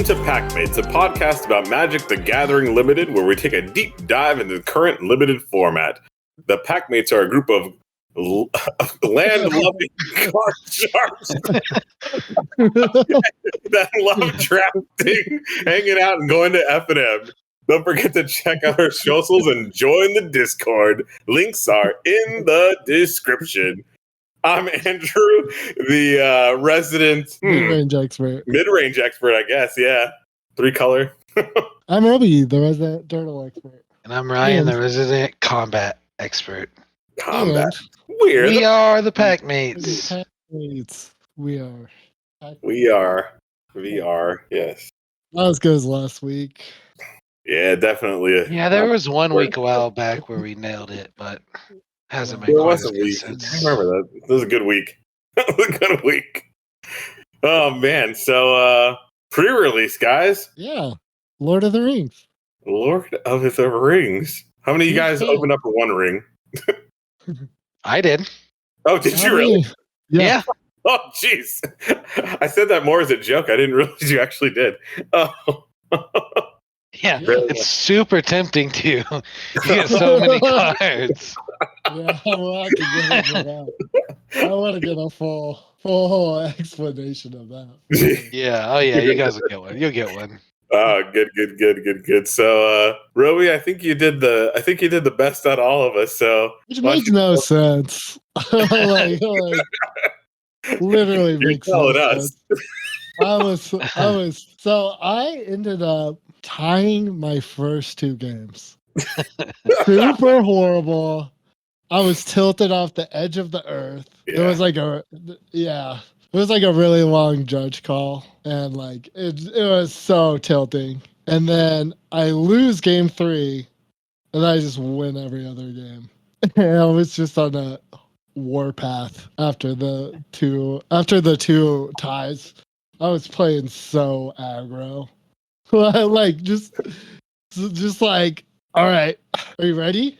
to Packmates, a podcast about Magic the Gathering Limited, where we take a deep dive into the current limited format. The Packmates are a group of land-loving card sharks that love drafting, hanging out, and going to F&M. Don't forget to check out our socials and join the Discord. Links are in the description. I'm Andrew, the resident mid-range expert. Mid-range expert, I guess. Yeah, 3-color. I'm Robi, the resident turtle expert. And I'm Ryan, the resident combat expert. Combat. We are the Packmates. We are. VR. Yes. Not as good as last week. Yeah, definitely. Yeah, there was 1 week a while back where we nailed it, but hasn't been There quite was as a good week. since. I remember that. It was a good week. It was a good week. Oh man. So pre-release, guys. Yeah. Lord of the Rings. Lord of the Rings. How many of you guys opened up for one ring? I did. Oh, did you really? Yeah. Oh, jeez. I said that more as a joke. I didn't realize you actually did. Oh. Yeah, Really? it's super tempting to. You get so many cards. Yeah, well, I can get into that. I want to get a full explanation of that. Yeah. Oh yeah, you guys will get one. You'll get one. Oh, good. So, Robi, I think you did the best out of all of us. So, Which makes no sense. like, literally makes no sense. I was so I ended up tying my first 2 games. Super horrible. I was tilted off the edge of the earth. Yeah. It was like a really long judge call, and like it was so tilting. And then I lose game 3, and I just win every other game. And I was just on a warpath after the two ties. I was playing so aggro. Like just like, all right, are you ready?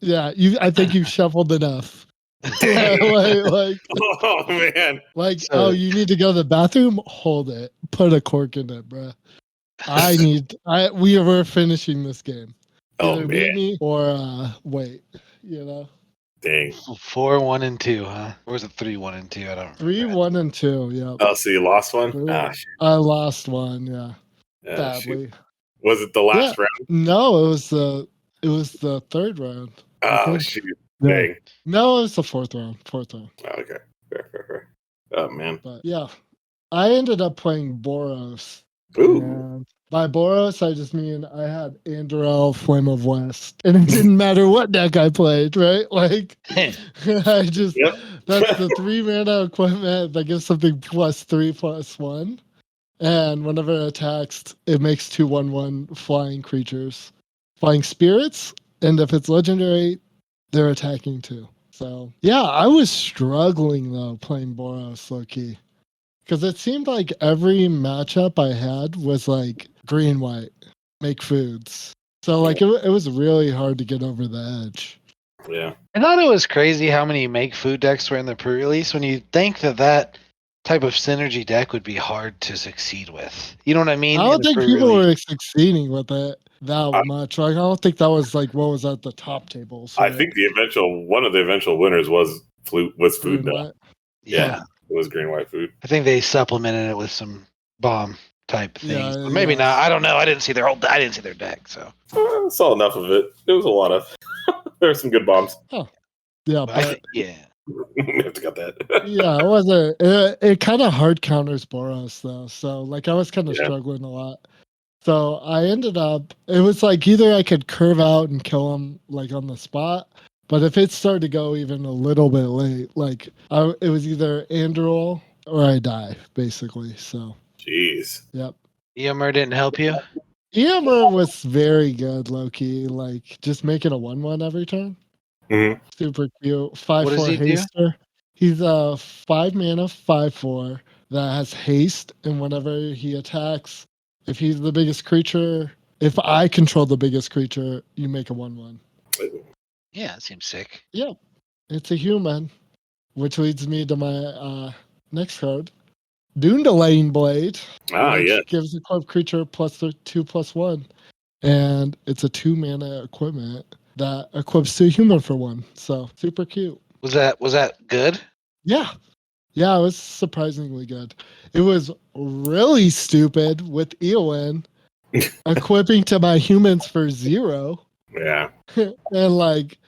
Yeah, I think you've shuffled enough. like, oh man. Like, oh, you need to go to the bathroom? Hold it. Put a cork in it, bruh. We were finishing this game. Either beat me or wait, you know. Dang. 4, 1, and 2, huh? Or was it 3, 1, and 2? I don't remember. 3, 1, and 2, yeah. Oh, so you lost one? Shit. I lost one, yeah. Badly. Shoot. Was it the last round? No, it was the 3rd round. Oh shoot. Yeah. Dang. No, it was the 4th round. Oh, okay. Fair. Oh man. But yeah. I ended up playing Boros. Ooh. And by Boros, I just mean I had Andorel, Flame of West. And it didn't matter what deck I played, right? Like, that's the 3 mana equipment that gives something +3/+1. And whenever it attacks, it makes 2/1/1 flying creatures. Flying spirits, and if it's legendary, they're attacking too. So, yeah, I was struggling, though, playing Boros low-key. Because it seemed like every matchup I had was like green-white, make foods. So like it was really hard to get over the edge. Yeah. I thought it was crazy how many make food decks were in the pre-release when you think that type of synergy deck would be hard to succeed with. You know what I mean? I don't think people were succeeding with it that much. Like I don't think that was like what was at the top tables. Right? I think one of the eventual winners was food now. Yeah. It was green-white food. I think they supplemented it with some bomb type things. Yeah, but maybe not. I don't know. I didn't see their deck, so I saw enough of it. It was a lot of there were some good bombs. Oh. Yeah, but yeah. We have to cut that. Yeah, it wasn't it kind of hard counters Boros though. So like I was kind of struggling a lot. So I ended up it was like either I could curve out and kill him like on the spot. But if it started to go even a little bit late, like it was either Andorel or I die, basically. So, jeez. Yep. Eomer didn't help you? Eomer was very good, low-key. Like, just making a 1/1 every turn. Mm-hmm. Super cute. 5/4 haster. He's a 5 mana, 5/4 that has haste. And whenever he attacks, if he's the biggest creature, if I control the biggest creature, you make a 1/1. Yeah, it seems sick. Yep. It's a human, which leads me to my next card, Doondalane Blade, which yeah. gives the club creature +2/+1. And it's a 2-mana equipment that equips to a human for 1. So super cute. Was that good? Yeah. Yeah, it was surprisingly good. It was really stupid with Eowyn equipping to my humans for 0. Yeah. And like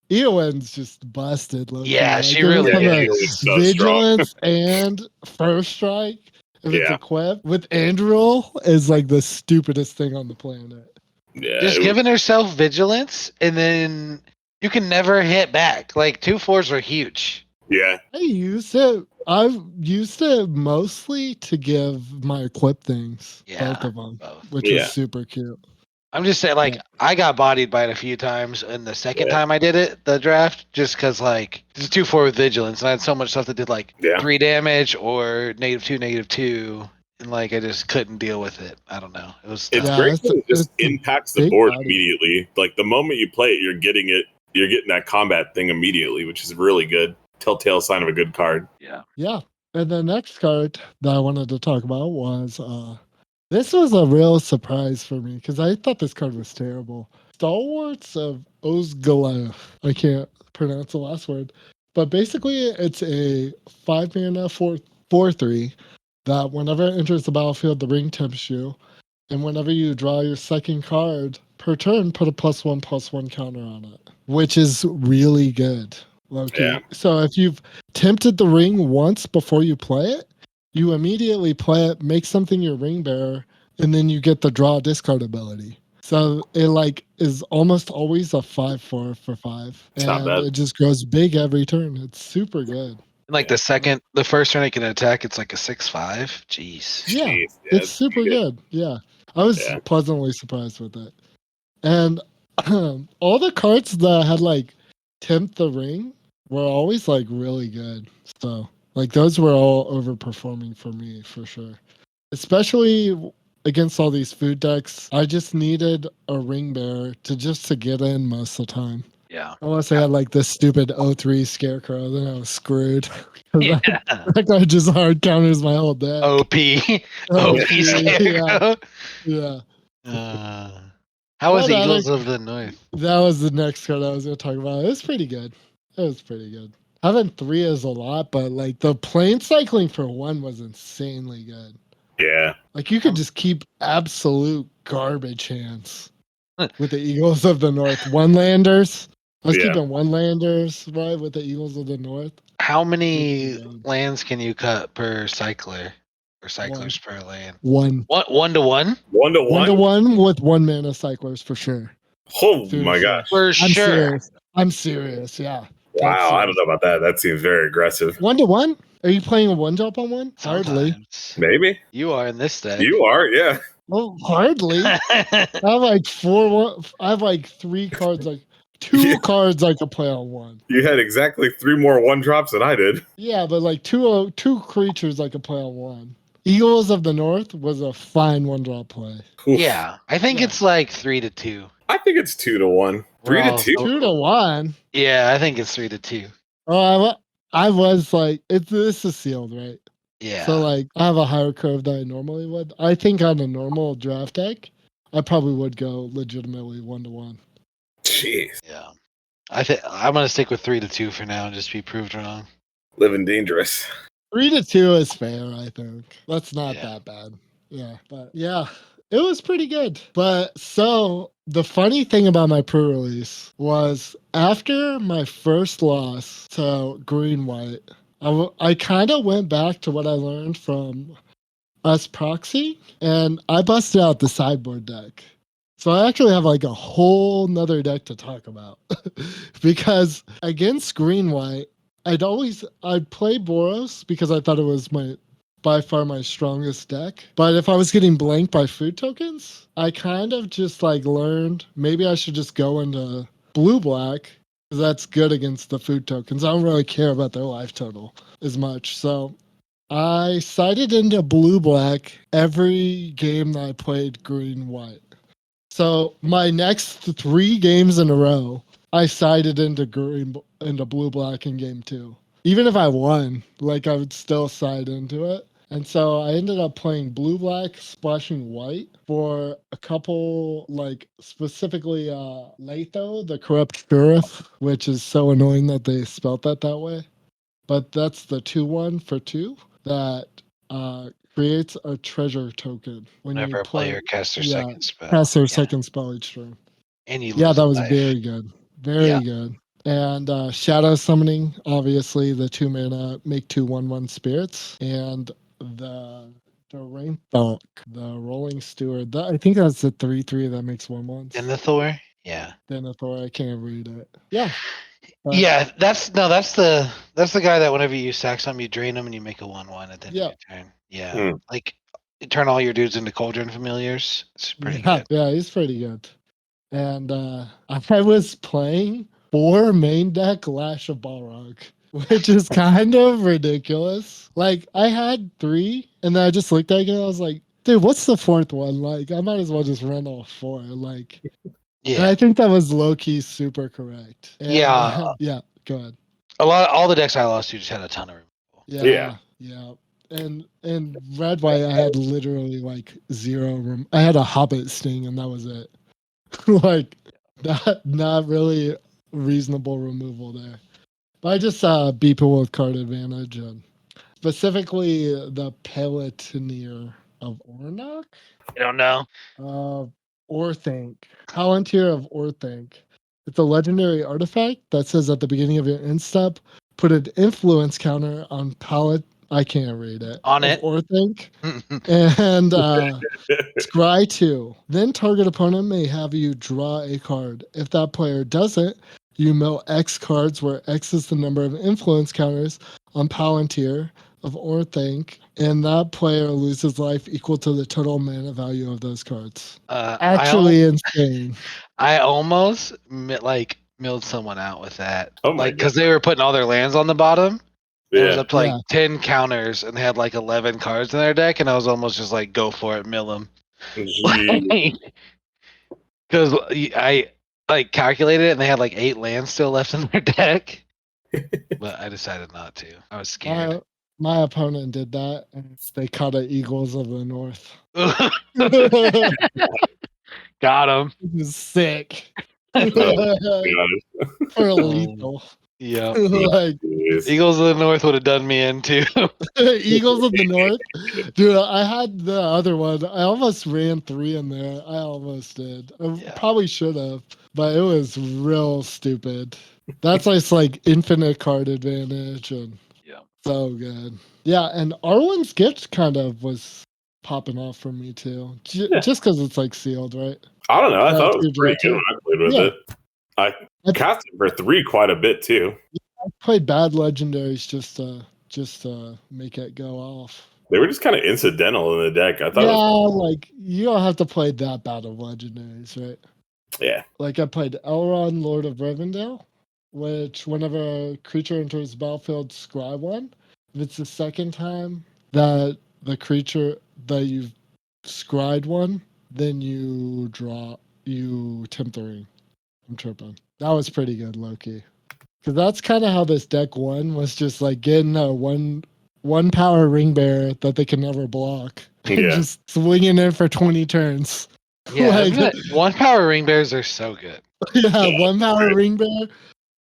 Eowyn's just busted. Yeah, Like, she really is so vigilance and first strike. If it's Yeah. equipped with Andrew is like the stupidest thing on the planet. Yeah. Just giving herself vigilance, and then you can never hit back. Like 2/4s are huge. Yeah. I've used it mostly to give my equip things, Yeah, both of them, both. which Yeah. was super cute. I'm just saying, like, Yeah. I got bodied by it a few times, and the second Yeah. time I did it, the draft, just because, like, it's a 2/4 with vigilance, and I had so much stuff that did, like, 3 damage or -2/-2, and, like, I just couldn't deal with it. I don't know. It was It's tough. great because it just it's a impacts the big board body. immediately. Like the moment you play it, you're getting that combat thing immediately, which is really good. Telltale sign of a good card. Yeah. And the next card that I wanted to talk about was this was a real surprise for me because I thought this card was terrible. Stalwarts of Osgala. I can't pronounce the last word. But basically it's a 5-mana 4/3 that whenever it enters the battlefield, the ring tempts you. And whenever you draw your second card per turn, put a +1/+1 counter on it, which is really good. Low-key. Yeah. So if you've tempted the ring once before you play it, you immediately play it, make something your ring bearer, and then you get the draw discard ability. So it like is almost always a 5/4 for 5. It's not And bad. it just grows big every turn. It's super good. Like, the first turn it can attack, it's like a 6/5. Jeez. Yeah. Jeez, It's super good. Yeah. I was Yeah. pleasantly surprised with it. And all the cards that had like tempt the ring were always like really good. So like those were all overperforming for me for sure. Especially against all these food decks. I just needed a ring bearer to get in most of the time. Yeah. Unless I had like this stupid 0/3 scarecrow, then I was screwed. 'Cause Yeah. that guy just hard counters my whole deck. OP. OP yeah. Scarecrow. Yeah. How was What other- Eagles of the North? That was the next card I was going to talk about. It was pretty good. Having 3 is a lot, but like the plane cycling for 1 was insanely good. Yeah. Like you could just keep absolute garbage hands with the Eagles of the North. One-landers. I was keeping one-landers, right, with the Eagles of the North. How many lands can you cut per cycler? Or cyclers per land? 1. What, 1-to-1? 1-to-1? 1-to-1 with 1-mana cyclers for sure. Oh For my sure. gosh. For I'm sure. serious. I'm serious, yeah. Wow, I don't know about that. That seems very aggressive. 1-to-1? Are you playing a 1-drop on 1? Hardly. Sometimes. Maybe. You are in this deck. You are, yeah. Well, hardly. I have like 3 cards, like 2 Yeah. cards I could play on 1. You had exactly 3 more 1-drops than I did. Yeah, but like two creatures I could play on 1. Eagles of the North was a fine 1-drop play. Oof. Yeah. I think it's like 3-2. I think it's 2-1. 3-2? 2-1. Yeah, I think it's 3-2. Oh, I was like, this is sealed, right? Yeah. So like, I have a higher curve than I normally would. I think on a normal draft deck, I probably would go legitimately 1-1. Jeez. Yeah. I'm gonna stick with 3-2 for now and just be proved wrong. Living dangerous. 3-2 is fair, I think. That's not Yeah. that bad. Yeah, but yeah, it was pretty good. But so the funny thing about my pre-release was after my first loss to green white, I kind of went back to what I learned from us proxy, and I busted out the sideboard deck. So I actually have like a whole nother deck to talk about because against green white, I'd play Boros because I thought it was by far my strongest deck. But if I was getting blanked by food tokens, I kind of just like learned maybe I should just go into blue black because that's good against the food tokens. I don't really care about their life total as much. So I sided into blue black every game that I played green white. So my next 3 games in a row, I sided into blue black in game 2. Even if I won, like I would still side into it. And so I ended up playing blue black, splashing white for a couple, like specifically Latho, the corrupt sheriff, which is so annoying that they spelt that way. But that's the 2/1 for 2 that creates a treasure token when Whenever you a player casts their second spell. cast their second spell each turn. And you lose Yeah, that was life. very good. Very good. And shadow summoning, obviously the 2 mana make 2/1/1 spirits, and the Rainthonk, the Rolling Steward. I think that's the 3/3 that makes 1/1s. And the Thor, yeah. Then the Thor, I can't read it. Yeah. Yeah, that's the guy that whenever you sack some, you drain them and you make a 1/1 at the end of your turn. Yeah, like you turn all your dudes into Cauldron Familiars. It's pretty good. Yeah, he's pretty good. And I was playing 4 main deck Lash of Balrog, which is kind of ridiculous. Like I had 3, and then I just looked at it and I was like, dude, what's the 4th one? Like I might as well just run all 4. Like, yeah. And I think that was low key super correct. And, yeah. Go ahead. All the decks I lost to just had a ton of removal. Yeah. And red white, I had literally like 0. I had a Hobbit Sting, and that was it. Like not really reasonable removal there. But I just beat people with card advantage, and specifically the Palantir of Ornock. I don't know. Orthanc. Palantir of Orthanc. It's a legendary artifact that says at the beginning of your end step, put an influence counter on I can't read it. On it. Orthanc. And scry 2. Then target opponent may have you draw a card. If that player doesn't, you mill X cards, where X is the number of influence counters on Palantir of Orthanc, and that player loses life equal to the total mana value of those cards. Actually insane. I almost milled someone out with that. Oh my because they were putting all their lands on the bottom. It was up to like 10 counters, and they had like 11 cards in their deck, and I was almost just like, go for it, mill them. Because I like calculated it, and they had like 8 lands still left in their deck. But I decided not to. I was scared. My opponent did that, and they caught it Eagles of the North. Got him. It was sick. For lethal. Yeah. Like, Eagles of the North would have done me in too. Eagles of the North? Dude, I had the other one. I almost ran 3 in there. I almost did. I probably should have, but it was real stupid. That's like infinite card advantage, and so good. Yeah, and R1's Gift kind of was popping off for me too. Just because it's like sealed, right? I don't know. I thought it was pretty good when I played with it. I cast it for 3 quite a bit too. I played bad legendaries just to make it go off. They were just kind of incidental in the deck. I thought. Like you don't have to play that bad of legendaries, right? Yeah. Like I played Elrond, Lord of Rivendell, which whenever a creature enters the battlefield, scry 1. If it's the second time that the creature that you've scried 1, then you tempt the ring. I'm tripping. That was pretty good, Loki. Because that's kind of how this deck won, was just like getting a one power ring bearer that they can never block. And just swinging it for 20 turns. Yeah, 1 power ring bears are so good. Yeah, 1 power ring bear,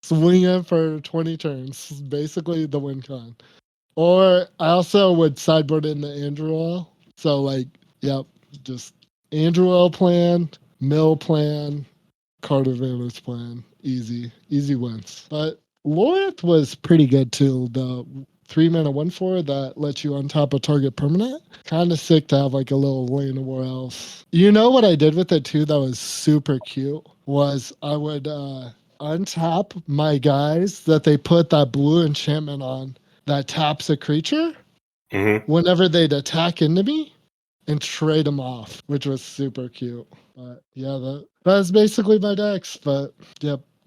swing it for 20 turns. Basically the win con. Or I also would sideboard in the Andrew. So just Andrew plan, mill plan, card advantage plan. Easy wins. But Lorith was pretty good too. The 3 mana 1/4 that lets you untap a target permanent. Kind of sick to have like a little Lane of War Elves. You know what I did with it too that was super cute? Was I would untap my guys that they put that blue enchantment on that taps a creature whenever they'd attack into me, and trade them off, which was super cute. But yeah, that's basically my decks. But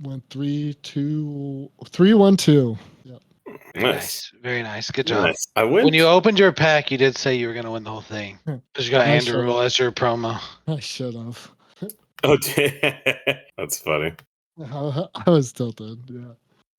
went 3-1-2. Yep. Nice. Very nice. Good job. Nice. I went. When you opened your pack, you did say you were going to win the whole thing. Because you got Andrew as your promo. I should have. Oh, that's funny. I was tilted. Yeah.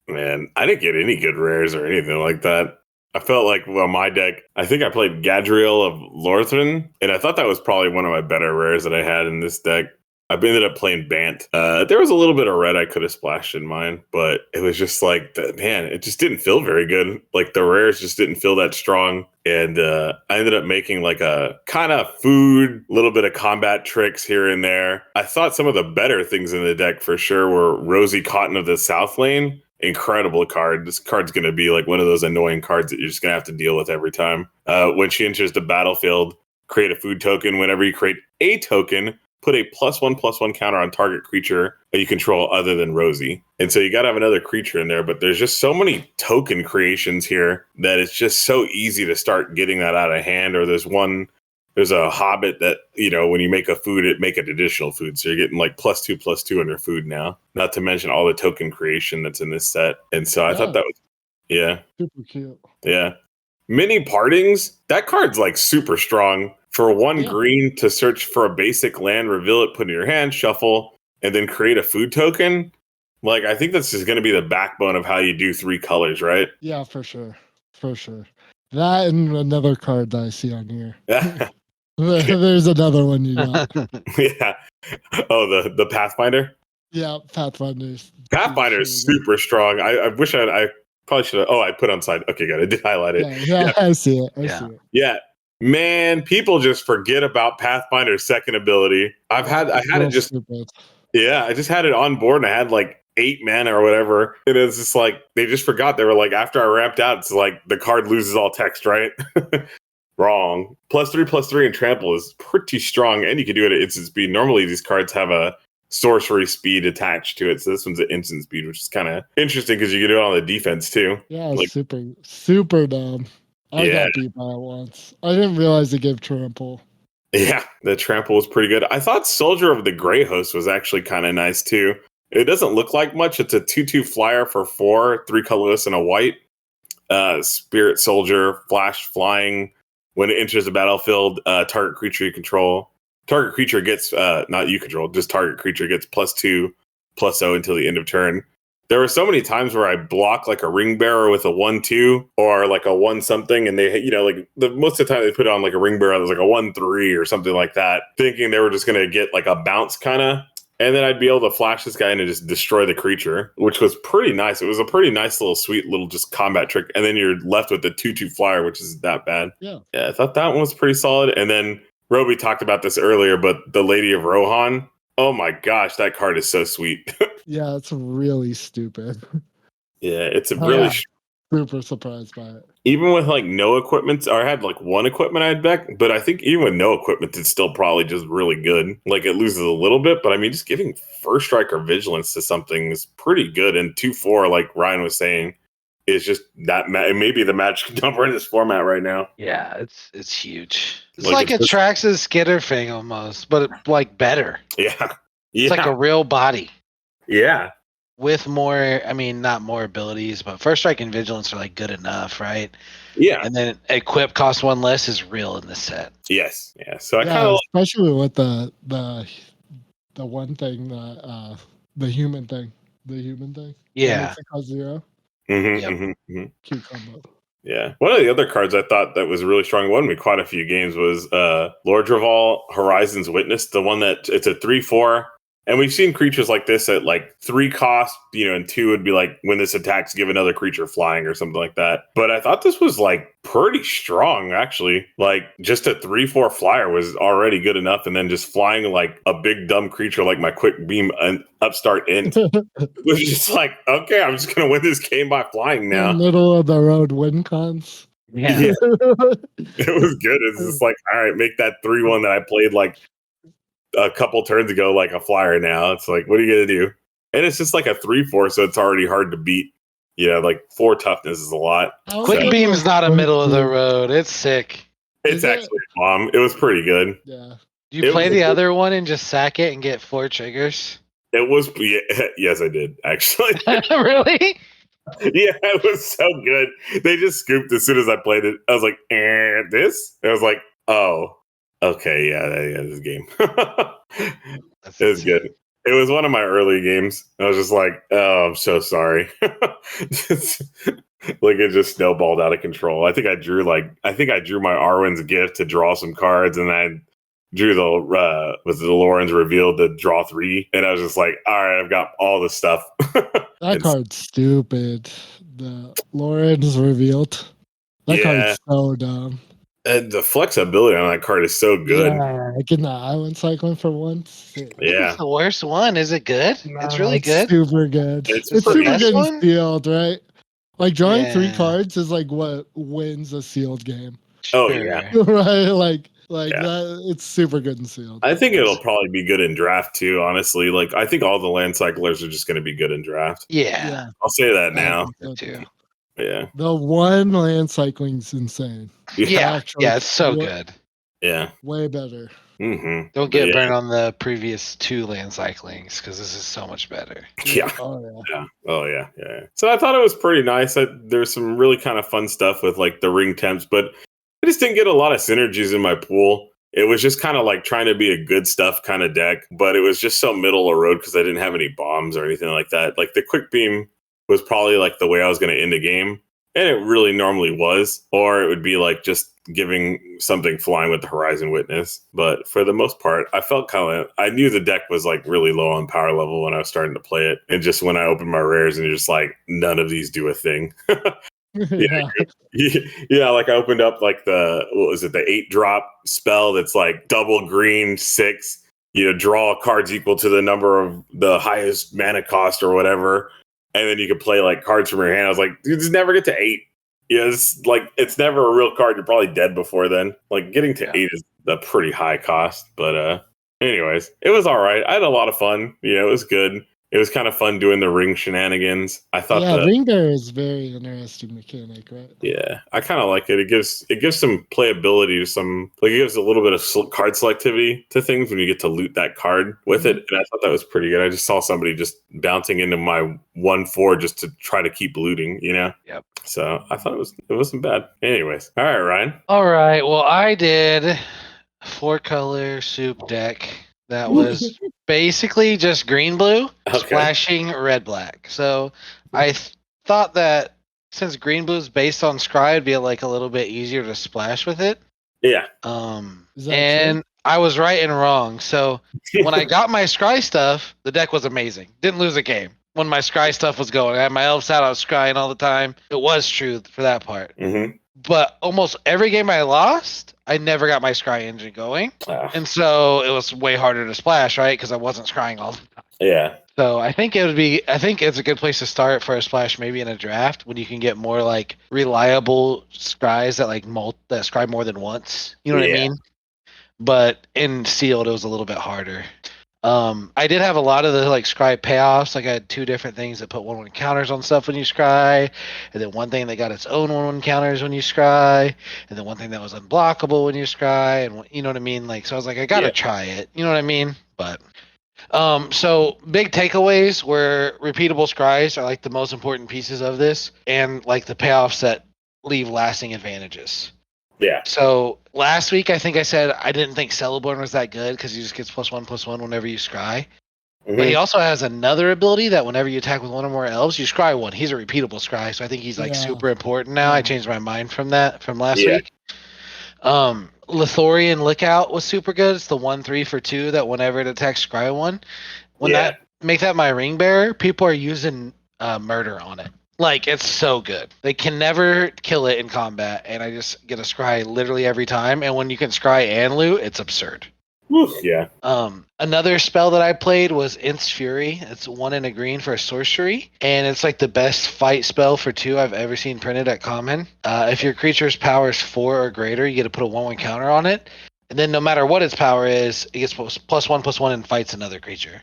Man, I didn't get any good rares or anything like that. I felt like, well, my deck, I think I played Gadriel of Lorthrin, and I thought that was probably one of my better rares that I had in this deck. I ended up playing Bant. There was a little bit of red I could have splashed in mine, but it was just like, man, it just didn't feel very good. Like the rares just didn't feel that strong. And I ended up making like a kind of food, little bit of combat tricks here and there. I thought some of the better things in the deck for sure were Rosie Cotton of the South Lane. Incredible card. This card's going to be like one of those annoying cards that you're just going to have to deal with every time. When she enters the battlefield, create a food token. Whenever you create a token, put a +1/+1 counter on target creature that you control other than Rosie. And so you got to have another creature in there, but there's just so many token creations here that it's just so easy to start getting that out of hand. Or there's a Hobbit that, you know, when you make a food, it make an additional food. So you're getting like +2/+2 on your food now, not to mention all the token creation that's in this set. And so I thought that was, super cute. Yeah. Mini Partings, that card's like super strong. For 1 green to search for a basic land, reveal it, put it in your hand, shuffle, and then create a food token. Like, I think this is going to be the backbone of how you do 3 colors, right? Yeah, for sure. For sure. That and another card that I see on here. There's another one you got. Yeah. Oh, the Pathfinder? Yeah, Pathfinder's. Pathfinder is super strong. I wish I probably should have. Oh, I put on side. Okay, good. I did highlight it. Yeah, I see it. I see it. Yeah. Man, people just forget about Pathfinder's second ability. I had it just stupid. Yeah, I just had it on board and I had like 8 mana or whatever. And it's just like they just forgot. They were like, after I ramped out, it's like the card loses all text, right? Wrong. +3/+3 and trample is pretty strong, and you can do it at instant speed. Normally these cards have a sorcery speed attached to it, so this one's at instant speed, which is kind of interesting because you can do it on the defense too. Yeah, like, super dumb. I got beat by it once. I didn't realize it gave trample. Yeah, the trample was pretty good. I thought Soldier of the Grey Host was actually kind of nice too. It doesn't look like much. It's a 2/2 flyer for 4, 3 colorless and a white. Spirit Soldier, flash flying. When it enters the battlefield, target creature you control. Target creature gets, not you control, just target creature gets +2/+0 until the end of turn. There were so many times where I block like a ring bearer with a 1/2 or like a 1-something, and they, you know, like most of the time they put on like a ring bearer that was like a 1/3 or something like that, thinking they were just going to get like a bounce kind of. And then I'd be able to flash this guy in and just destroy the creature, which was pretty nice. It was a pretty nice little sweet little just combat trick. And then you're left with the 2/2 flyer, which isn't that bad. Yeah, I thought that one was pretty solid. And then Robi talked about this earlier, but the Lady of Rohan, oh my gosh, that card is so sweet. Yeah, it's really stupid. Yeah, it's a really super surprised by it. Even with like no equipment, or I had like 1 equipment I had back, but I think even with no equipment, it's still probably just really good. Like it loses a little bit, but I mean, just giving First Strike or Vigilance to something is pretty good. And 2/4, like Ryan was saying, is just that. It may be the magic number in this format right now. Yeah, it's huge. It's like a Traxxas Skitterfang almost, but like better. Yeah. It's like a real body. Yeah. With more, I mean, not more abilities, but First Strike and Vigilance are like good enough, right? Yeah. And then Equip cost 1 less is real in this set. Yes. Yeah. So I kind of especially with the one thing that the human thing. Yeah. It costs 0. Cute combo. Yeah. One of the other cards I thought that was really strong, won me quite a few games, was Lord Draval Horizon's Witness, the one that it's a 3/4. And we've seen creatures like this at like 3 cost, you know, and 2 would be like when this attacks, give another creature flying or something like that. But I thought this was like pretty strong, actually. Like just a 3/4 flyer was already good enough. And then just flying like a big dumb creature like my Quick Beam and Upstart Int was just like, okay, I'm just going to win this game by flying now. Middle of the road win cons. Yeah. It was good. It's just like, all right, make that 3/1 that I played like a couple turns ago like a flyer now. It's like, what are you gonna do? And it's just like a 3/4, so it's already hard to beat. Yeah, like 4 toughness is a lot. Quick Beam is not a middle of the road. It's sick. It's actually a bomb. It was pretty good. Yeah. Do you play the other one and just sack it and get 4 triggers? It was, yes, I did actually. Really? Yeah, it was so good. They just scooped as soon as I played it. I was like, this? And I was like, oh. Okay, yeah, this game. It was good. It was one of my early games. I was just like, oh, I'm so sorry. Like it just snowballed out of control. I think I drew my Arwen's gift to draw some cards, and I drew the Lauren's reveal to draw 3, and I was just like, all right, I've got all the stuff. That card's stupid. The Lauren's revealed. That card's so dumb. And the flexibility on that card is so good. Yeah, getting the island cycling for once. Yeah. It's the worst one. Is it good? Nah, it's really good. Super good. It's super good in one? sealed, right? Like drawing 3 cards is like what wins a sealed game. Oh yeah. Right? Like that. It's super good in sealed. I think it'll probably be good in draft too, honestly. Like I think all the land cyclers are just gonna be good in draft. Yeah. I'll say that now. Too. Yeah. The one land cycling's insane. Yeah, it's so good. Yeah. Way better. Mm-hmm. Don't get burned on the previous 2 land cyclings because this is so much better. Yeah. Oh yeah. Oh yeah. So I thought it was pretty nice. There's some really kind of fun stuff with like the ring temps, but I just didn't get a lot of synergies in my pool. It was just kind of like trying to be a good stuff kind of deck, but it was just so middle of the road because I didn't have any bombs or anything like that. Like the quick beam was probably like the way I was going to end a game, and it really normally was, or it would be like just giving something flying with the Horizon Witness. But for the most part, I felt I knew the deck was like really low on power level when I was starting to play it, and just when I opened my rares and just like none of these do a thing. Yeah, like I opened up like the 8-drop spell that's like double green 6, draw cards equal to the number of the highest mana cost or whatever, and then you could play like cards from your hand. I was like, dude, just never get to 8. It's never a real card. You're probably dead before then. Like getting to 8 is a pretty high cost, but anyways, it was all right. I had a lot of fun. It was good. It was kind of fun doing the ring shenanigans. I thought ring bear is very interesting mechanic, right? Yeah, I kind of like it. It gives some playability to some, like it gives a little bit of card selectivity to things when you get to loot that card with it. And I thought that was pretty good. I just saw somebody just bouncing into my 1/4 just to try to keep looting, Yep. So I thought it wasn't bad. Anyways, all right, Ryan. All right. Well, I did 4-color soup deck that was basically just green blue splashing red black. So I thought that since green blue is based on scry, it'd be like a little bit easier to splash with it. Yeah. And I was right and wrong. So when I got my scry stuff, the deck was amazing. Didn't lose a game when my scry stuff was going. I had my elves out. I was scrying all the time. It was true for that part. Mm-hmm. But almost every game I lost, I never got my scry engine going. And so it was way harder to splash, right? Because I wasn't scrying all the time. Yeah. So I think it's a good place to start for a splash, maybe in a draft when you can get more like reliable scries that that scry more than once. You know what I mean? But in sealed, it was a little bit harder. I did have a lot of the like scry payoffs. Like I had 2 different things that put 1/1 counters on stuff when you scry, and then one thing that got its own 1/1 counters when you scry, and then one thing that was unblockable when you scry, and you know what I mean? Like, so I was like, I gotta try it. You know what I mean? But so big takeaways were repeatable scries are like the most important pieces of this, and like the payoffs that leave lasting advantages. Yeah. So last week, I think I said I didn't think Celeborn was that good because he just gets +1/+1 whenever you scry. Mm-hmm. But he also has another ability that whenever you attack with 1 or more elves, you scry 1. He's a repeatable scry, so I think he's like super important now. I changed my mind from last week. Lithorian Lookout was super good. It's the 1/3 for 2 that whenever it attacks scry 1. Make that my ring bearer, people are using murder on it. Like, it's so good. They can never kill it in combat, and I just get a scry literally every time. And when you can scry and loot, it's absurd. Yeah. Another spell that I played was In's Fury. It's 1 and a green for a sorcery, and it's like the best fight spell for 2 I've ever seen printed at common. If your creature's power is 4 or greater, you get to put a 1/1 counter on it, and then no matter what its power is, it gets +1/+1 and fights another creature.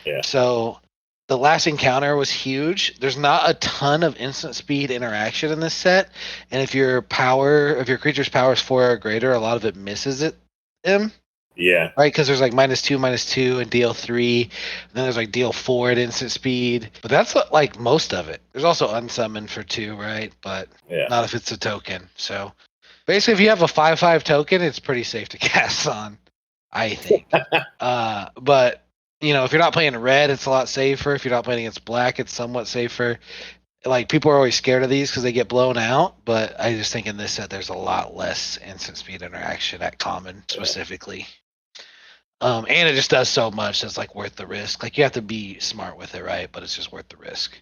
Yeah. So the last encounter was huge. There's not a ton of instant speed interaction in this set, and if your creature's power is 4 or greater, a lot of it misses him. Yeah. Right, because there's like -2/-2 and deal 3, and then there's like deal 4 at instant speed. But that's like most of it. There's also unsummon for 2, right? But not if it's a token. So basically, if you have a 5/5 token, it's pretty safe to cast on, I think. But if you're not playing red, it's a lot safer. If you're not playing against black, it's somewhat safer. like people are always scared of these because they get blown out, but I just think in this set there's a lot less instant speed interaction at common specifically. And it just does so much that's like worth the risk. Like you have to be smart with it, right? But it's just worth the risk.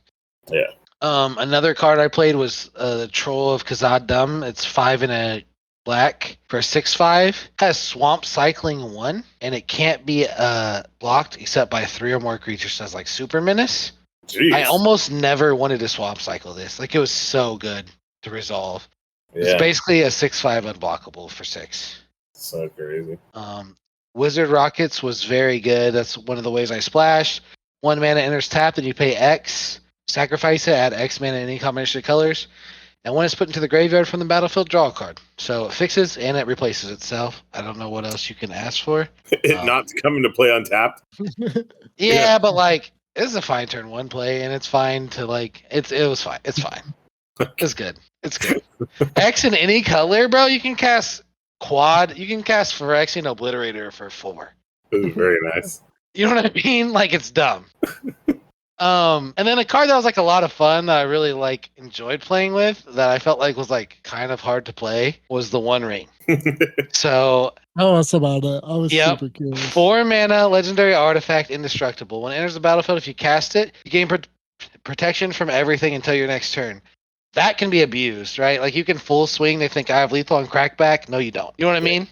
Yeah. Another card I played was the Troll of Khazad-dûm. It's 5 and a black for 6/5. Has Swamp Cycling 1, and it can't be blocked except by 3 or more creatures. So it's like Super Menace. Jeez. I almost never wanted to swamp cycle this. Like it was so good to resolve. Yeah. It's basically a 6/5 unblockable for 6. So crazy. Wizard Rockets was very good. That's one of the ways I splash. 1 mana enters tapped, and you pay X. Sacrifice it, add X mana in any combination of colors. And when it's put into the graveyard from the battlefield, draw a card. So it fixes and it replaces itself. I don't know what else you can ask for. It not coming to play untapped. Yeah, but like this is a fine turn 1 play, and it's fine to like it was fine. It's fine. It's good. It's good. X in any color, bro. You can cast quad. You can cast Phyrexian Obliterator for 4. This is very nice. You know what I mean? Like it's dumb. And then a card that was like a lot of fun that I really like enjoyed playing with that I felt like was like kind of hard to play was the One Ring. So tell us about it. I was super curious. 4 mana legendary artifact indestructible. When it enters the battlefield, if you cast it, you gain protection from everything until your next turn. That can be abused, right? Like you can full swing. They think I have lethal and crackback. No, you don't. You know what I mean?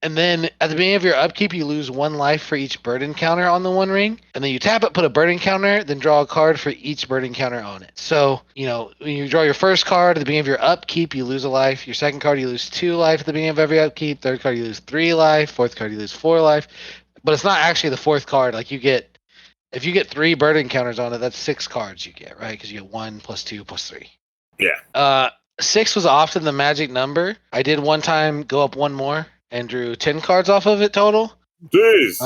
And then at the beginning of your upkeep, you lose 1 life for each burden counter on the One Ring. And then you tap it, put a burden counter, then draw a card for each burden counter on it. So, you know, when you draw your first card at the beginning of your upkeep, you lose a life. Your second card, you lose 2 life at the beginning of every upkeep. Third card, you lose 3 life. Fourth card, you lose 4 life. But it's not actually the 4th card. Like you get, if you get 3 burden counters on it, that's 6 cards you get, right? Because you get 1 + 2 + 3. Yeah. 6 was often the magic number. I did one time go up 1 more and drew 10 cards off of it total. Jeez.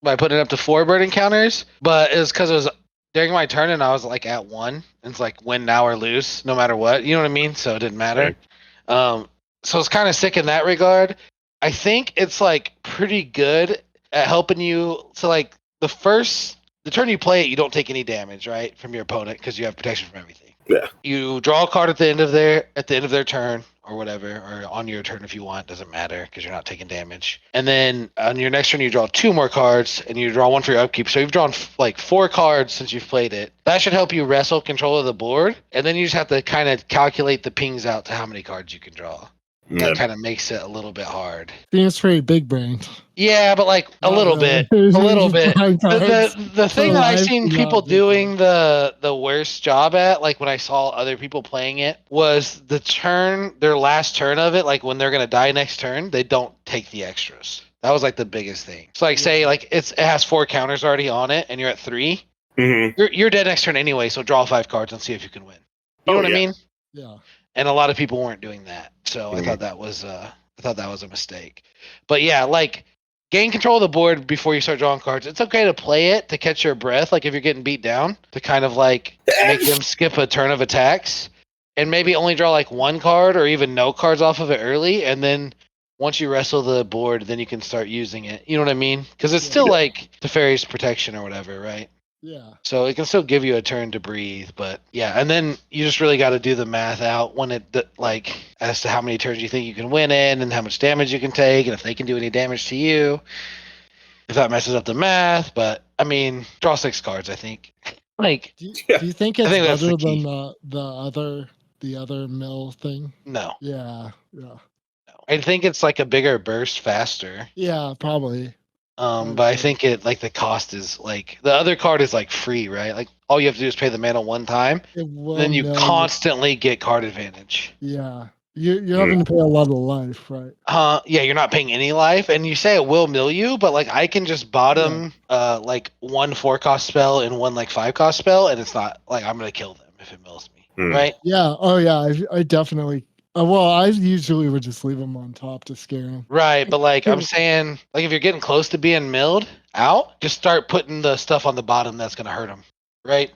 By putting it up to 4 burden counters. But it was because it was during my turn and I was like at 1. And it's like win now or lose, no matter what. You know what I mean? So it didn't matter. Right. So it's kind of sick in that regard. I think it's like pretty good at helping you. So like the turn you play it, you don't take any damage, right, from your opponent because you have protection from everything. Yeah. You draw a card at the end of their turn or whatever, or on your turn if you want. Doesn't matter because you're not taking damage. And then on your next turn, you draw 2 more cards and you draw 1 for your upkeep. So you've drawn like 4 cards since you've played it. That should help you wrestle control of the board. And then you just have to kind of calculate the pings out to how many cards you can draw. That kind of makes it a little bit hard. Seems pretty big brained. Yeah, but like a little bit. The thing that I've seen people doing the worst job at, like when I saw other people playing it, was their last turn of it, like when they're gonna die next turn, they don't take the extras. That was like the biggest thing. So like say like it has 4 counters already on it and you're at 3. Mm-hmm. You're dead next turn anyway, so draw 5 cards and see if you can win. You know what I mean? Yeah. And a lot of people weren't doing that. So I thought that was a mistake. But yeah, like gain control of the board before you start drawing cards. It's okay to play it to catch your breath, like if you're getting beat down, to kind of like make them skip a turn of attacks and maybe only draw like 1 card or even no cards off of it early. And then once you wrestle the board, then you can start using it. You know what I mean? Because it's still like Teferi's protection or whatever, right? Yeah. So it can still give you a turn to breathe, but yeah, and then you just really got to do the math out when like as to how many turns you think you can win in and how much damage you can take and if they can do any damage to you. If that messes up the math, but I mean, draw 6 cards, I think. Like, do you think it's better than the other mill thing? No. Yeah. No. I think it's like a bigger burst faster. Yeah, probably. But I think it like the cost is like the other card is like free, right? Like all you have to do is pay the mana 1 time, then you constantly get card advantage. Yeah, you're having to pay a lot of life, right? Yeah, you're not paying any life, and you say it will mill you, but like I can just bottom like 1 4-cost spell and 1 like 5-cost spell, and it's not like I'm gonna kill them if it mills me, right? Yeah. Oh yeah, I definitely. Well, I usually would just leave them on top to scare them. Right, but like I'm saying, like if you're getting close to being milled out, just start putting the stuff on the bottom that's gonna hurt them, right?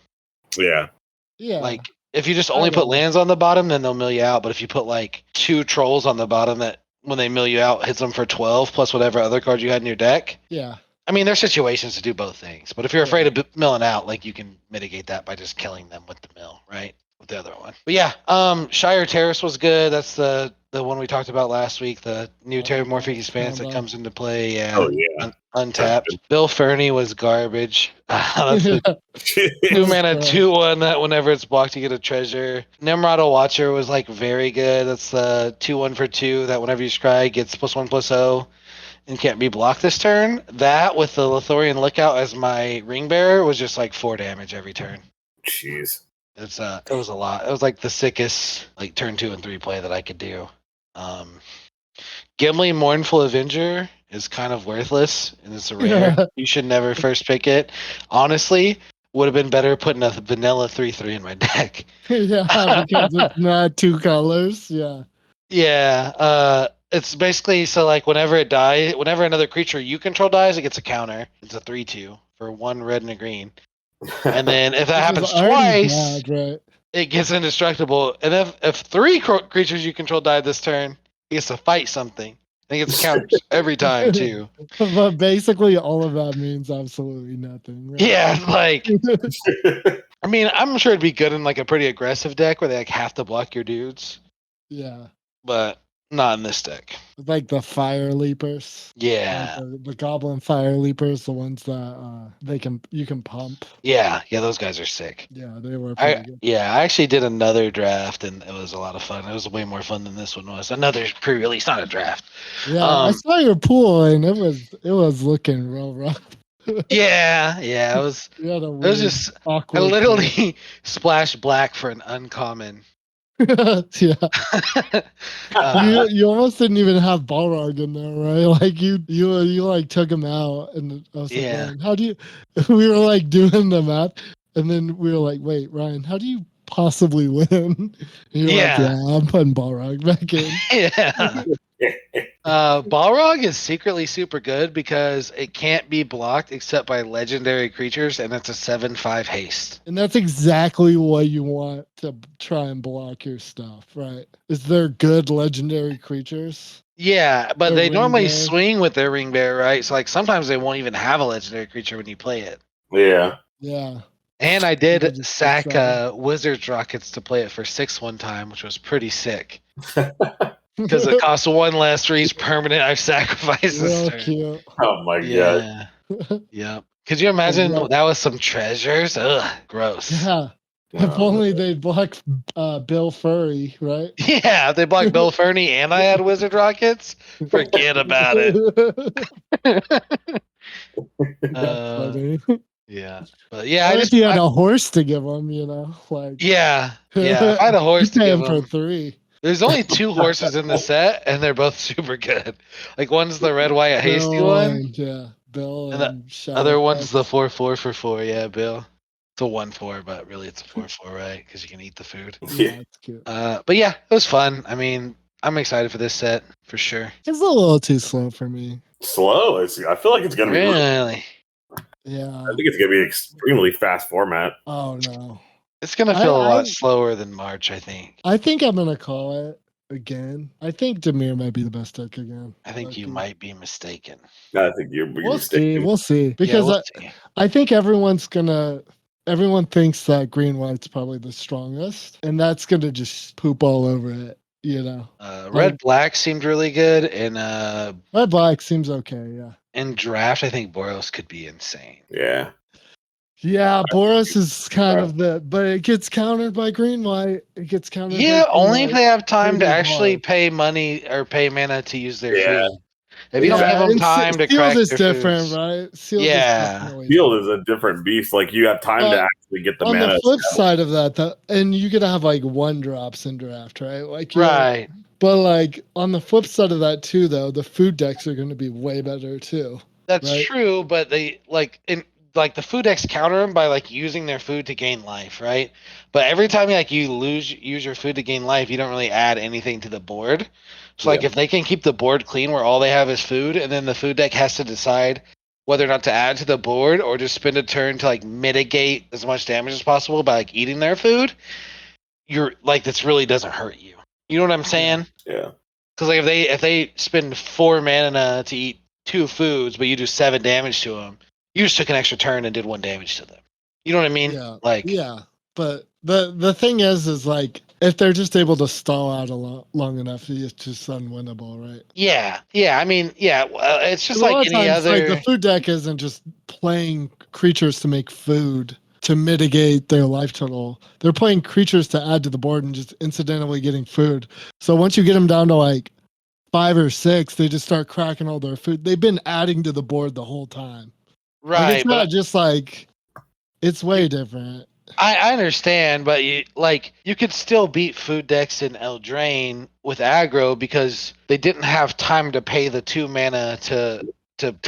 Yeah. Yeah. Like if you just only put lands on the bottom, then they'll mill you out. But if you put like 2 trolls on the bottom that when they mill you out hits them for 12 plus whatever other cards you had in your deck. Yeah. I mean, there's situations to do both things, but if you're afraid of milling out, like you can mitigate that by just killing them with the mill, right? With the other one. But yeah, Shire Terrace was good. That's the one we talked about last week. The new Terramorphic expanse that comes into play. Yeah. Oh yeah. Untapped. Bill Fernie was garbage. That's a 2-mana 2/1 that whenever it's blocked you get a treasure. Nimrod Watcher was like very good. That's the 2/1 for 2 that whenever you scry gets +1/+0 and can't be blocked this turn. That with the Lothorian Lookout as my ring bearer was just like 4 damage every turn. Jeez. It was a lot. It was like the sickest like turn 2 and 3 play that I could do. Gimli Mournful Avenger is kind of worthless and it's a rare. You should never first pick it. Honestly, would have been better putting a vanilla 3/3 in my deck. Yeah, because it's not 2 colors. Yeah. Yeah. It's basically so like whenever another creature you control dies, it gets a counter. It's a 3/2 for 1 red and a green. And then if that happens twice, bad, right? It gets indestructible. And if 3 creatures you control die this turn, he gets to fight something. And he gets counters every time too. But basically all of that means absolutely nothing. Right? Yeah, like I mean, I'm sure it'd be good in like a pretty aggressive deck where they like have to block your dudes. Yeah. But not in this deck. Like the Fire Leapers. Yeah. Like the Goblin Fire Leapers, the ones that you can pump. Yeah, those guys are sick. Yeah, they were pretty good. Yeah, I actually did another draft and it was a lot of fun. It was way more fun than this one was. Another pre-release, not a draft. Yeah, I saw your pool and it was looking real rough. Yeah, it was. It was just awkward. I literally splashed black for an uncommon. Yeah. You almost didn't even have Balrog in there, right? Like you like took him out, and I was like, Ryan, how do you? We were like doing the math, and then we were like, wait, Ryan, how do you possibly win? And you're like, I'm putting Balrog back in. Yeah. Balrog is secretly super good because it can't be blocked except by legendary creatures, and it's a 7/5 haste. And that's exactly what you want to try and block your stuff, right? Is there good legendary creatures? Yeah, but they normally swing with their ring bearer, right? So like sometimes they won't even have a legendary creature when you play it. Yeah. Yeah. And I did sack Wizard's Rockets to play it for 6 one time, which was pretty sick. Because it costs 1 less for each permanent I've sacrificed this turn. Cute. Oh my god. Yeah. Could you imagine that was some treasures? Ugh, gross. Yeah. If only they'd block Bill Furry, right? Yeah, if they blocked Bill Fernie and I had Wizard Rockets, forget about it. Funny. Yeah. But yeah, I had a horse to give him, like Yeah. If I had a horse to give him for 3. There's only 2 horses in the set, and they're both super good. Like one's the red, white, hasty one. Yeah, Bill. And the other one's the 4/4 for 4. Yeah, Bill. It's a 1/4, but really it's a 4/4, right? Because you can eat the food. Yeah, it's cute. But yeah, it was fun. I mean, I'm excited for this set for sure. It's a little too slow for me. Slow? I feel like it's gonna be really. Yeah. I think it's gonna be an extremely fast format. Oh no. It's going to feel a lot slower than March, I think. I think I'm going to call it again. I think Dimir might be the best deck again. I think you might be mistaken. I think you're mistaken. We'll see. Because I think everyone thinks that green white's probably the strongest, and that's going to just poop all over it, Red black seemed really good, and red black seems okay, yeah. In draft, I think Boros could be insane. Yeah. Yeah, Boros is kind of but it gets countered by green white. It gets countered. Yeah, only if they have time to actually pay money or pay mana to use their food. If you don't give them time to crack Sealed is their different, foods. right? Sealed is a different beast. Like you have time to actually get the mana. On the flip side of that, and you gotta have like 1-drops in draft, right? Like right. But like on the flip side of that too, though, the food decks are going to be way better too. That's true, but they the food decks counter them by like using their food to gain life, right? But every time you use your food to gain life, you don't really add anything to the board. So if they can keep the board clean where all they have is food, and then the food deck has to decide whether or not to add to the board or just spend a turn to like mitigate as much damage as possible by like eating their food, you're like this really doesn't hurt you. You know what I'm saying? Yeah. Because like if they spend 4 mana to eat 2 foods, but you do 7 damage to them, you just took an extra turn and did 1 damage to them. You know what I mean? Yeah. But the thing is like if they're just able to stall out long enough, it's just unwinnable, right? Yeah. I mean, it's just A lot like of any times, other. like the food deck isn't just playing creatures to make food to mitigate their life total. They're playing creatures to add to the board and just incidentally getting food. So once you get them down to like 5 or 6, they just start cracking all their food. They've been adding to the board the whole time. Right. Like, it's not just like, it's way different. I understand, but you could still beat food decks in Eldraine with aggro because they didn't have time to pay the 2 mana to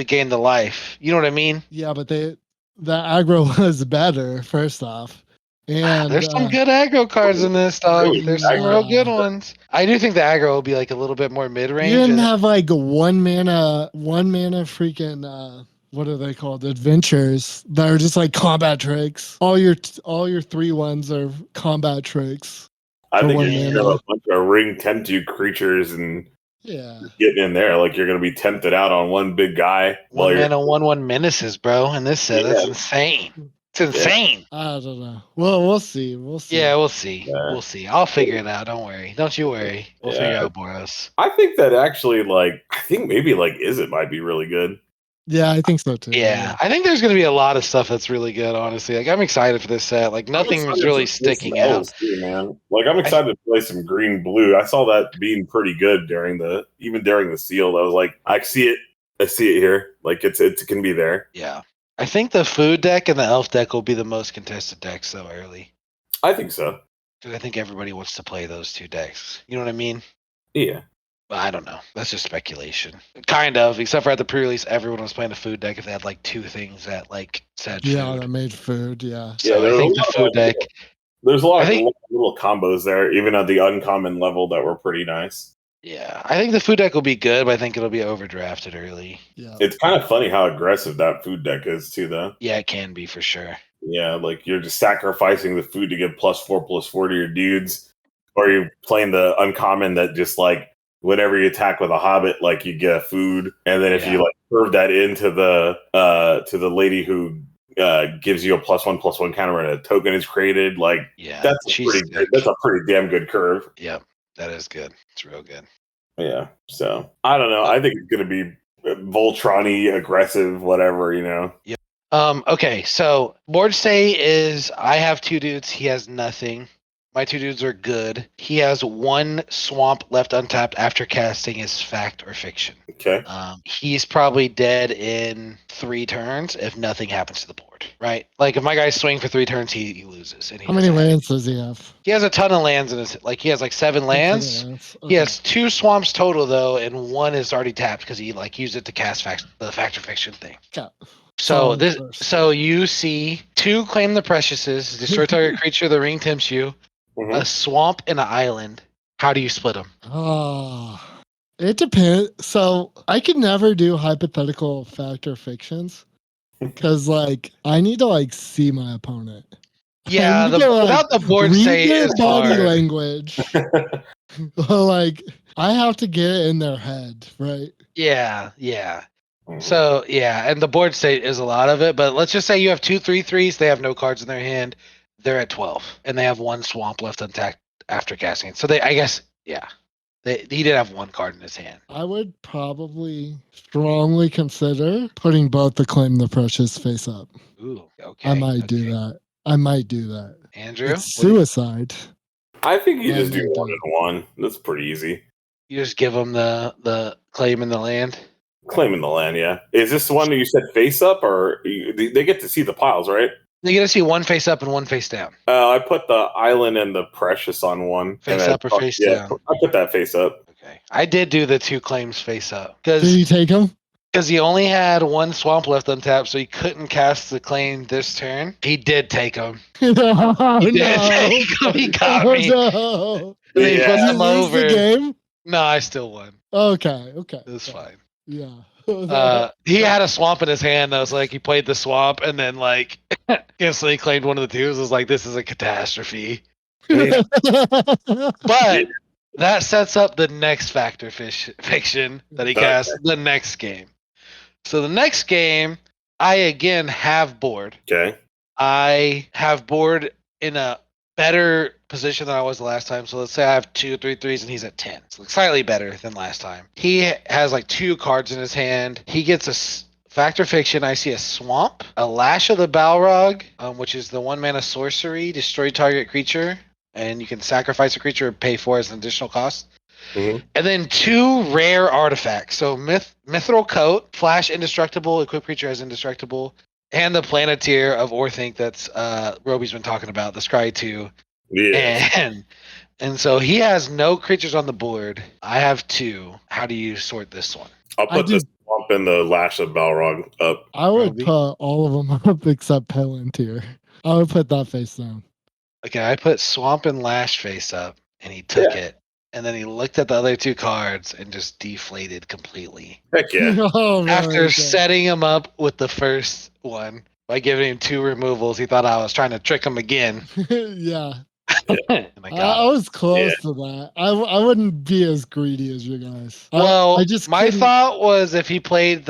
gain the life. You know what I mean? Yeah, but the aggro was better, first off. And there's some good aggro cards in this, dog. There's some real good ones. I do think the aggro will be like a little bit more mid range. You didn't have like 1 mana freaking what are they called? Adventures that are just like combat tricks. All your 3/1s are combat tricks. I think you're going to have a bunch of ring tempt you creatures and getting in there. Like you're going to be tempted out on one big guy. 1 mana, 1/1 menaces, bro. In this set, that's insane. It's insane. I don't know. Well, we'll see. Yeah, we'll see. We'll see. I'll figure it out. Don't worry. Don't you worry. We'll figure out Boros. I think that actually, I think maybe Izzet might be really good. Yeah, I think so too. Yeah, I think there's going to be a lot of stuff that's really good, honestly. Like, I'm excited for this set. Like, nothing was really sticking out. Too, man. Like, I'm excited to play some green blue. I saw that being pretty good during the seal. I was like, I see it here. Like, it can be there. Yeah. I think the food deck and the elf deck will be the most contested decks, though, early. I think so. Because I think everybody wants to play those 2 decks. You know what I mean? Yeah. But I don't know. That's just speculation. Kind of, except for at the pre-release, everyone was playing a food deck if they had like 2 things that said food. Yeah, that made food. Yeah. So I think the food deck. There's a lot of little combos there, even at the uncommon level, that were pretty nice. Yeah, I think the food deck will be good, but I think it'll be overdrafted early. Yeah. It's kind of funny how aggressive that food deck is too, though. Yeah, it can be for sure. Yeah, like you're just sacrificing the food to give +4/+4 to your dudes, or you're playing the uncommon that just whenever you attack with a hobbit, you get a food, and then if you curve that into the lady who gives you a +1/+1 counter when a token is created, that's a pretty damn good curve. Yeah, that is good. It's real good. Yeah, so I don't know. I think it's gonna be Voltron-y, aggressive, whatever, Yep. Okay, so board stay is I have 2 dudes. He has nothing. My 2 dudes are good. He has 1 swamp left untapped after casting his fact or fiction. Okay. He's probably dead in 3 turns if nothing happens to the board, right? Like if my guys swing for 3 turns, he loses. And how many lands does he have? He has a ton of lands in his. He has 7 lands. Okay. He has 2 swamps total though, and 1 is already tapped because he used it to cast the fact or fiction thing. Yeah. So you see 2 claim the preciouses, destroy target creature, the ring tempts you. Mm-hmm. A swamp and an island. How do you split them? It depends. So I could never do hypothetical fact or fictions because I need to see my opponent. Yeah, without the board say is body hard. Language. I have to get it in their head, right? Yeah. So and the board state is a lot of it, but let's just say you have 2 3/3s. They have no cards in their hand. They're at 12, and they have 1 swamp left untapped after casting it. So he did have 1 card in his hand. I would probably strongly consider putting both the claim the precious face up. Ooh, okay. I might do that. Andrew? It's suicide. I think you just do 1 and 1. That's pretty easy. You just give them the claim in the land? Claiming the land, yeah. Is this the one that you said face up, or they get to see the piles, right? You get to see 1 face up and 1 face down. I put the island and the precious on 1. Face up or face down? I put that face up. Okay. I did do the 2 claims face up. Did you take them? Because he only had 1 swamp left untapped, so he couldn't cast the claim this turn. He did take them. He got me. No. They put him over. The game? No, I still won. Okay. It's fine. Yeah. He had a swamp in his hand. That was he played the swamp and then instantly claimed one of the 2s. It was this is a catastrophe. But that sets up the next factor fiction that he cast the next game. So the next game, I again have board. Okay. I have board in a better position than I was the last time. So let's say I have 2, 3 threes and he's at 10. So slightly better than last time. He has like 2 cards in his hand. He gets a Fact or Fiction. I see a Swamp, a Lash of the Balrog, which is the 1-mana sorcery, destroy target creature, and you can sacrifice a creature or pay for it as an additional cost. Mm-hmm. And then 2 rare artifacts. So Mithril Coat, Flash Indestructible, equip creature as Indestructible, and the Planeteer of Orthink that's Robi's been talking about, the Scry 2. Yeah. And so he has no creatures on the board. I have 2. How do you sort this one? I'll put the Swamp and the Lash of Balrog up. I would Robi? put all of them up except Palantir. I would put that face down. Okay, I put Swamp and Lash face up, and he took it. And then he looked at the other 2 cards and just deflated completely. Heck yeah. Oh, man, After okay. setting him up with the first one by giving him 2 removals, he thought I was trying to trick him again. Yeah. And I was close to that. I wouldn't be as greedy as you guys. Well, I just my couldn't- thought was if he took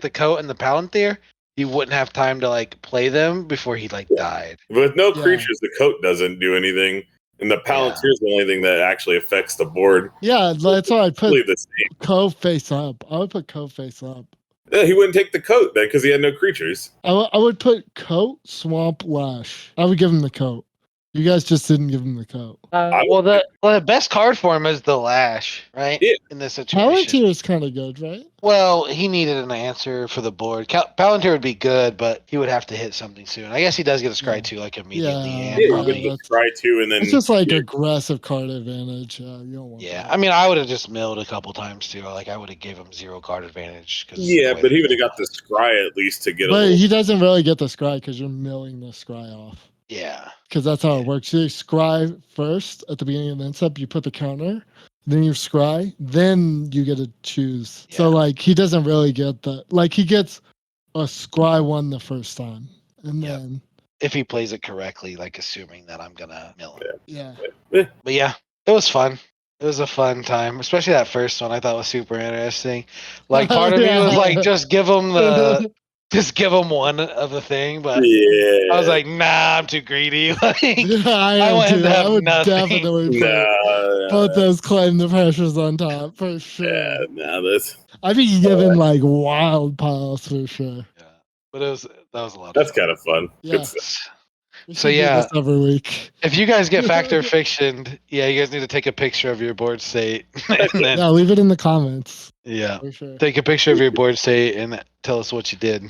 the coat and the Palantir, he wouldn't have time to like play them before he died. With no creatures, the coat doesn't do anything. And the Palantir is the only thing that actually affects the board. Yeah, that's why I put The same. Co face up. I would put Co face up. Yeah, he wouldn't take the coat then because he had no creatures. I would put Coat, Swamp, Lash. I would give him the coat. You guys just didn't give him the coat. The best card for him is the Lash, right? Yeah. In this situation. Palantir is kind of good, right? Well, he needed an answer for the board. Palantir would be good, but he would have to hit something soon. I guess he does get a Scry 2 immediately. Yeah. And Yeah, probably, he would try to, and then It's just aggressive card advantage. You don't want that. I mean, I would have just milled a couple times too. I would have gave him 0 card advantage. Yeah, but he would have got the Scry at least to get But a he doesn't really get the Scry because you're milling the Scry off. Yeah. Because that's how it works. You scry first at the beginning of the end step, you put the counter, then you scry, then you get to choose. Yeah. So he doesn't really get he gets a scry 1 the first time. And then If he plays it correctly, assuming that I'm gonna mill him. yeah. But yeah, it was fun. It was a fun time, especially that first one. I thought was super interesting. Part of me was just give him one of the thing, but I was like, nah, I'm too greedy. I want him to have would nothing. definitely put those claim the pressures on top for sure. Yeah, I'd be giving wild piles for sure. Yeah, but that was a lot. That's kind of fun. Yeah. Good stuff. We So, should do yeah. this every week. If you guys get Fact or Fiction, you guys need to take a picture of your board state. And then, Yeah, leave it in the comments yeah, for sure. take a picture of your board state and tell us what you did.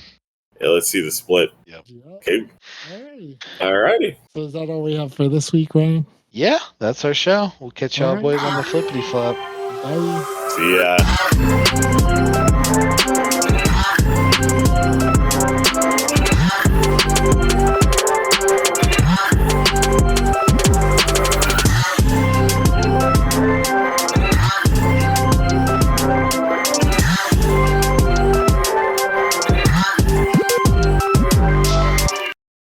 Yeah, let's see the split. Yeah. Okay. Alrighty. Alrighty. So is that all we have for this week, Ryan? Yeah, that's our show. We'll catch y'all Alright. boys on the flippity flop. Bye. See ya.